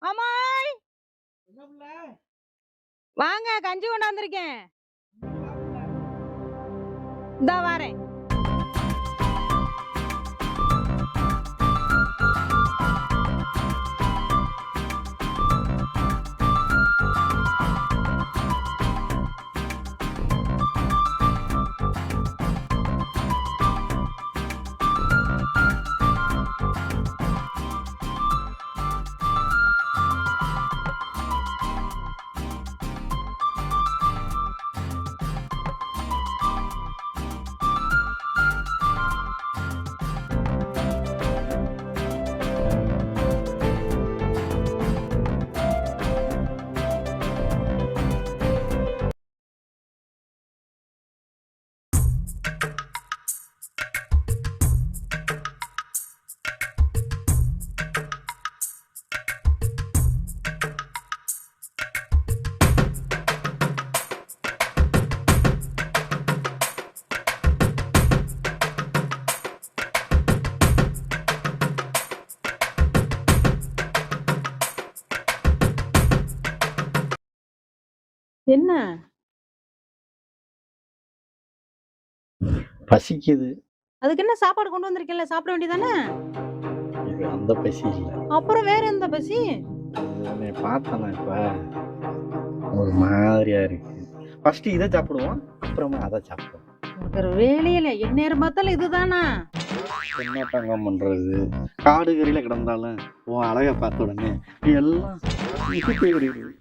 அம்மாய்! வாங்க கஞ்சி கொண்டாந்துருக்கேன். இந்தா வாரேன். என்ன? பசிக்குது. அதுக்கு என்ன சாப்பாடு கொண்டு வந்திருக்கேன்ல, சாப்பிட வேண்டியதானே? இது அந்த பசி இல்ல. அப்புறம் வேற எந்த பசி? உன்னைய பார்த்தேனா இப்ப, ஒரு மாதிரியா இருக்கு. ஃபர்ஸ்ட் இத சாப்பிடுவோம், அப்புறமா அத சாப்பிடுவோம். உனக்கு வேற வேலையே இல்ல. எந்நேரம் பார்த்தாலும் இதுதானா? என்ன தங்கம் பண்றது? காடு கரையில கிடந்தாலும் உன் அழகை பார்த்த உடனே எல்லாம் உசுப்பி ஓடிடுது.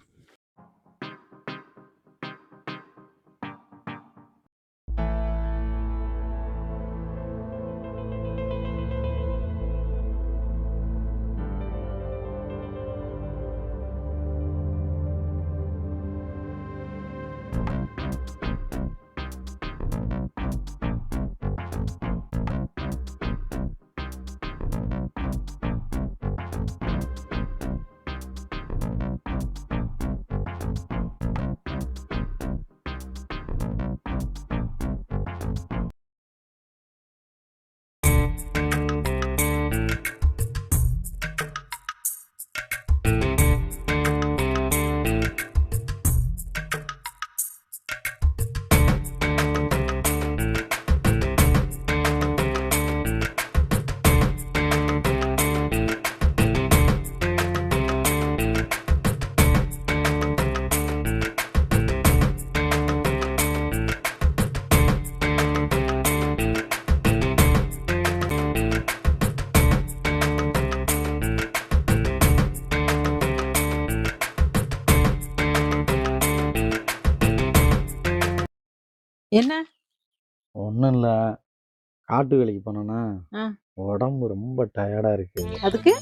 என்ன? ஒண்ணும் இல்ல. காட்டு வேலைக்கு போனோம்னா ஆ. உடம்பு ரொம்ப டயர்டா இருக்கு. அதுக்கு?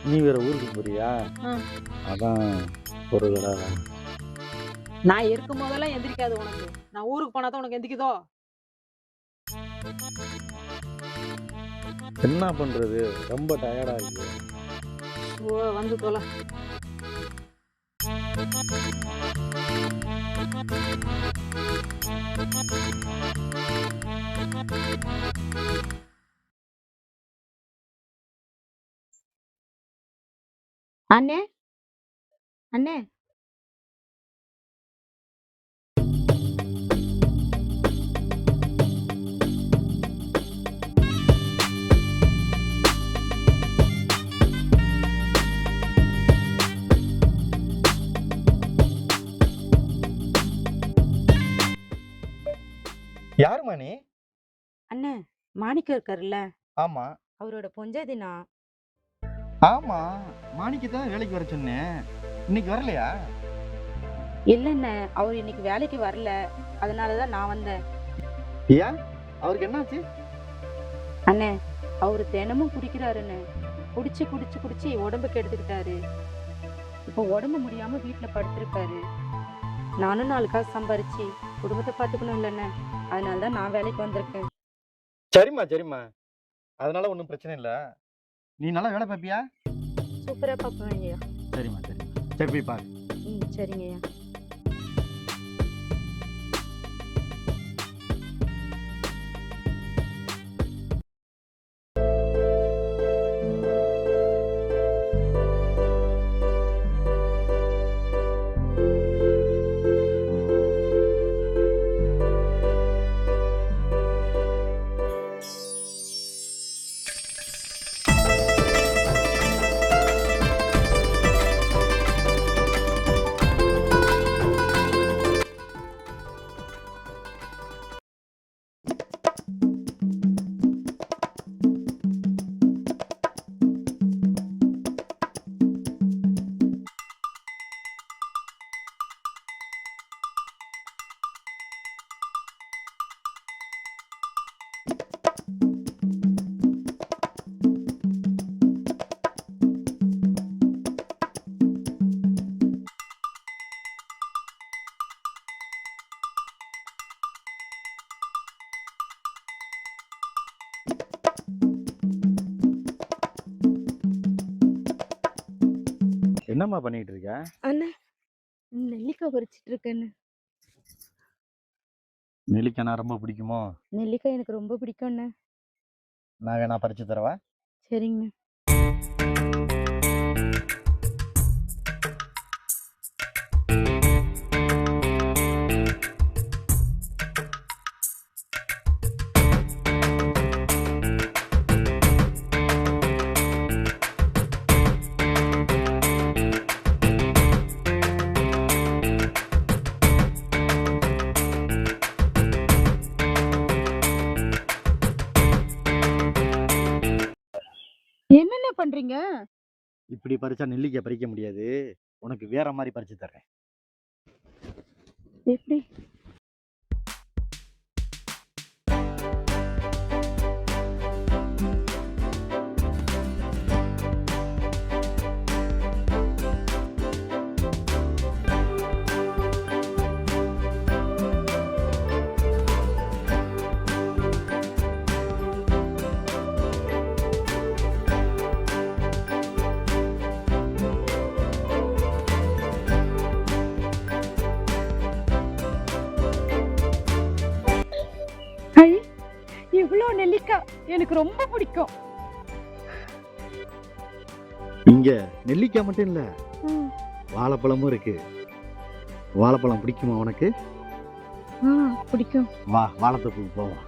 நீ வேற ஊருக்கு போறியா? அதான் ஒரு தடவை. நான் இருக்கும் போதெல்லாம் எந்திரிக்காது உனக்கு. நான் ஊருக்கு போனா தான் உனக்கு எந்திரிக்குதோ? என்ன பண்றது? ரொம்ப டயர்டா இருக்கு. ஓ வந்து தொலை. அண்ணே அண்ணே யாரும்மா நீ? அண்ணே மாணிக்கம் இருக்காருல்ல, ஆமா. அவரோட பொஞ்சாதி நான். ஆமா, மாணிக்கத்தான் வேலைக்கு வர சொன்னேன். இன்னைக்கு வரலையா? இல்லண்ணே, அவர் இன்னைக்கு வேலைக்கு வரல. அதனாலதான் நான் வந்தேன். ஏன்? அவருக்கு என்னாச்சு? அண்ணே, அவரு தினமும் குடிக்கிறாருண்ணே. குடிச்சு குடிச்சு குடிச்சு உடம்புக்கு எடுத்துக்கிட்டாரு. இப்போ உடம்பு முடியாம வீட்டுல படுத்திருக்காரு. நானும் 4 காசு சம்பாரிச்சு குடும்பத்தை பாத்துக்கணும் இல்லண்ணே. அதனாலதான் நான் வேலைக்கு வந்திருக்கேன். சரிம்மா. அதனால ஒன்றும் பிரச்சனை இல்ல. நீ நல்லா வேலை பார்ப்பியா? சூப்பரா பாப்பேன் ஐயா. சரிம்மா. சரி போய் பாரு. சரிங்க ஐயா. என்னம்மா பண்ணிட்டு இருக்க? அண்ணே, நெல்லிக்காய் பறிச்சிட்டு இருக்கேன்னு. நெல்லிக்காய் ரொம்ப பிடிக்குமோ? நெல்லிக்காய் எனக்கு ரொம்ப பிடிக்கும் அண்ணே. நான் வேணா பறிச்சு தரவா? சரிங்க. என்னென்ன பண்றீங்க? இப்படி பறிச்சா நெல்லிக்காய் பறிக்க முடியாது. உனக்கு வேற மாதிரி பறிச்சு தர்றேன். எப்படி? ஐ, இவ்ளோ நெல்லிக்காய் எனக்கு ரொம்ப பிடிக்கும். இங்க நெல்லிக்காய் மட்டும் இல்ல, வாழைப்பழமும் இருக்கு. வாழைப்பழம் பிடிக்குமா உனக்கு? பிடிக்கும். வா, வாழைத்தோப்புக்கு போவோம்.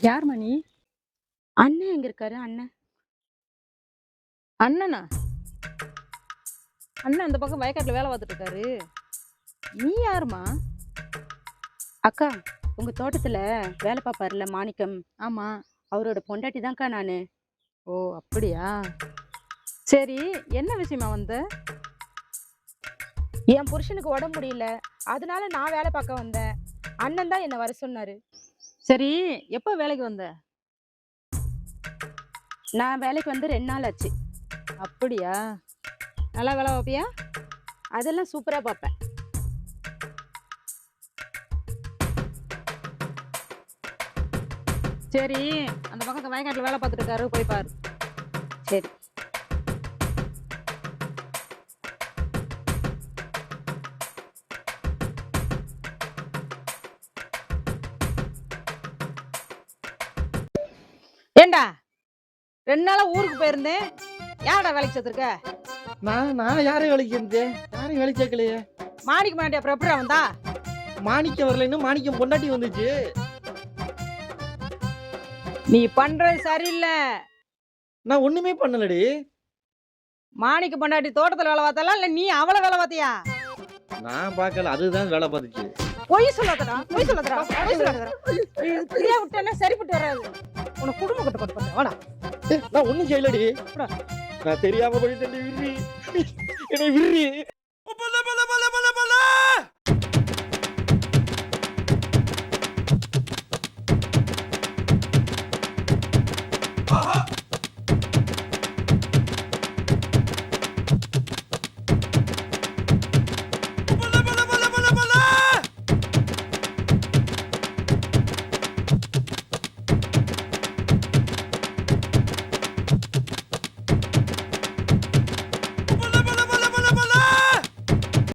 யார் மணி? அண்ணன் எங்க இருக்காரு? அண்ணன் அண்ணனா? அண்ணன் அந்த பக்கம் வயக்காட்டுல வேலை பார்த்துட்டு இருக்காரு. நீ யாருமா? அக்கா, உங்க தோட்டத்துல வேலை பார்ப்பாருல மாணிக்கம், ஆமா. அவரோட பொண்டாட்டி தான்க்கா நானு. ஓ அப்படியா? சரி, என்ன விஷயமா வந்த? என் புருஷனுக்கு உடம்பு முடியல, அதனால நான் வேலை பார்க்க வந்தேன். அண்ணன் தான் என்ன வர சொன்னாரு. சரி, எப்போ வேலைக்கு வந்த? நான் வேலைக்கு வந்து 2 நாள் ஆச்சு. அப்படியா? நல்லா வேலை பார்ப்பியா? அதெல்லாம் சூப்பரா பார்ப்பேன். சரி, அந்த பக்கம் வயக்காட்டுல வேலை பார்த்துட்டு இருக்காரு, போய் பாரு. சரி. ஏண்டா 2 நாளா ஊருக்கு போயிருந்தேன், யாரடா வேலைக்கு சேர்த்துருக்க? நான் யாரையும் வேலைக்கு சேர்ந்தேன்? யாரையும் வேலைக்கு சேர்க்கலையே. மாணிக்க மாட்டி அப்புறம் எப்படிடா வந்தா? மாணிக்கம் வரல, இன்னும் மாணிக்கம் பொண்டாட்டி வந்துச்சு. நீ பண்றது சரியில்லை. நான் ஒண்ணுமே பண்ணலடி. மாணிக்க பொண்டாட்டி தோட்டத்துல வேலை பார்த்தாலா இல்ல நீ அவளை வேலை பார்த்தியா? நான் பார்க்கல, அதுதான் வேலை பார்த்துச்சு. பொய் சொல்லாதடா, பொய் சொல்லாதடா, பொய் சொல்லாதடா. ஃப்ரீயா விட்டேன்னா சரிப்பட்டு வராது. உனக்கு குடும்ப கட்ட போட்டு வாடா. நான் ஒண்ணும் செய்யலடி. நான் தெரியாம பண்ணிட்டேன். விர்ரி, என்னை விர்ரி.